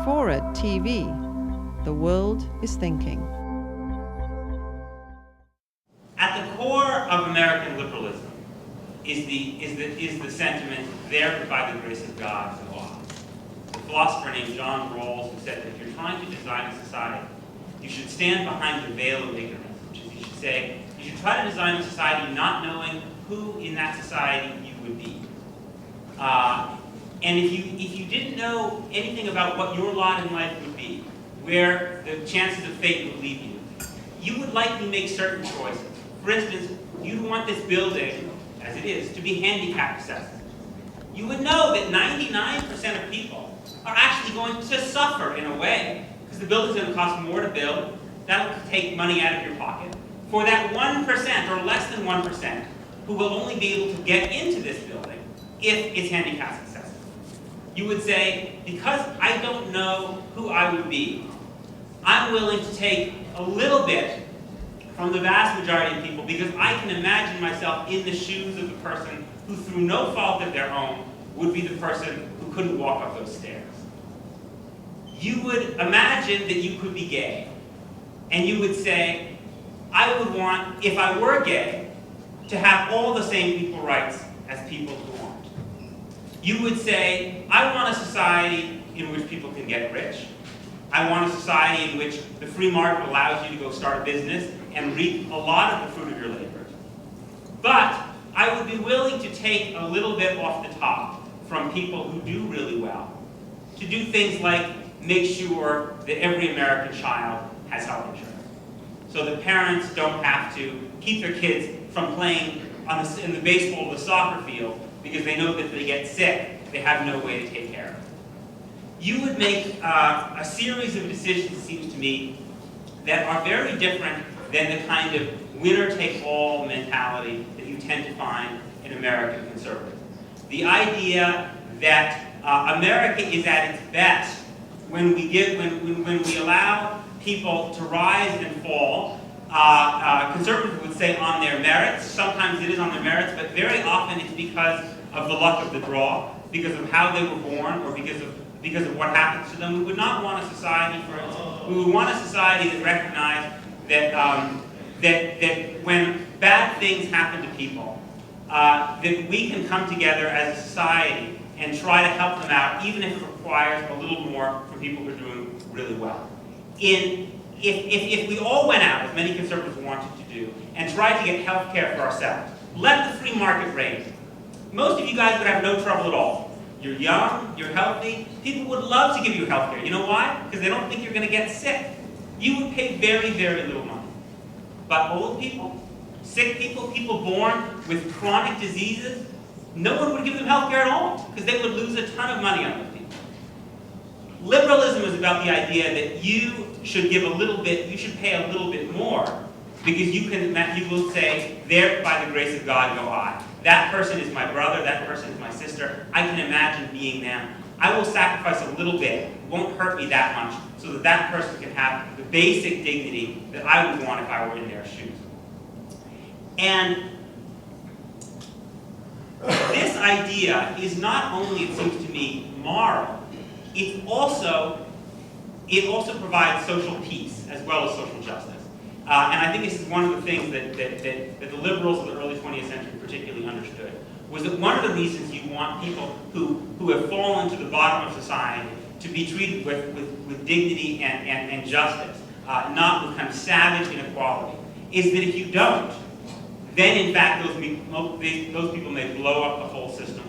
FORA.tv. The world is thinking. At the core of American liberalism is the sentiment, there by the grace of God go on. The philosopher named John Rawls, who said that if you're trying to design a society, you should stand behind the veil of ignorance, which is, you should say, you should try to design a society not knowing who in that society you would be. And if you didn't know anything about what your lot in life would be, where the chances of fate would lead you, you would likely make certain choices. For instance, you'd want this building, as it is, to be handicap accessible. You would know that 99% of people are actually going to suffer in a way, because the building's going to cost more to build. That'll take money out of your pocket. For that 1% or less than 1% who will only be able to get into this building if it's handicap accessible, you would say, because I don't know who I would be, I'm willing to take a little bit from the vast majority of people because I can imagine myself in the shoes of the person who, through no fault of their own, would be the person who couldn't walk up those stairs. You would imagine that you could be gay, and you would say, I would want, if I were gay, to have all the same equal rights as people who aren't. You would say, I want a society in which people can get rich. I want a society in which the free market allows you to go start a business and reap a lot of the fruit of your labor. But I would be willing to take a little bit off the top from people who do really well, to do things like make sure that every American child has health insurance, so that parents don't have to keep their kids from playing in the baseball or the soccer field because they know that if they get sick, they have no way to take care of it. You would make a series of decisions, it seems to me, that are very different than the kind of winner-take-all mentality that you tend to find in American conservatism. The idea that America is at its best when we allow people to rise and fall. Conservatives would say on their merits. Sometimes it is on their merits, but very often it's because of the luck of the draw, because of how they were born, or because of what happens to them. We would not want a society, for instance, we would want a society that recognized that when bad things happen to people, that we can come together as a society and try to help them out, even if it requires a little more from people who are doing really well. If we all went out, as many conservatives wanted to do, and tried to get health care for ourselves, let the free market reign, most of you guys would have no trouble at all. You're young, you're healthy, people would love to give you health care. You know why? Because they don't think you're going to get sick. You would pay very, very little money. But old people, sick people, people born with chronic diseases, no one would give them health care at all, because they would lose a ton of money on those people. Liberalism is about the idea that you should give a little bit, you should pay a little bit more, because you will say, there by the grace of God go I. That person is my brother, that person is my sister, I can imagine being them. I will sacrifice a little bit, it won't hurt me that much, so that that person can have the basic dignity that I would want if I were in their shoes. And this idea is not only, it seems to me, moral, it also provides social peace as well as social justice. And I think this is one of the things that the liberals of the early 20th century particularly understood, was that one of the reasons you want people who have fallen to the bottom of society to be treated with dignity and justice, not with kind of savage inequality, is that if you don't, then in fact those people may blow up the whole system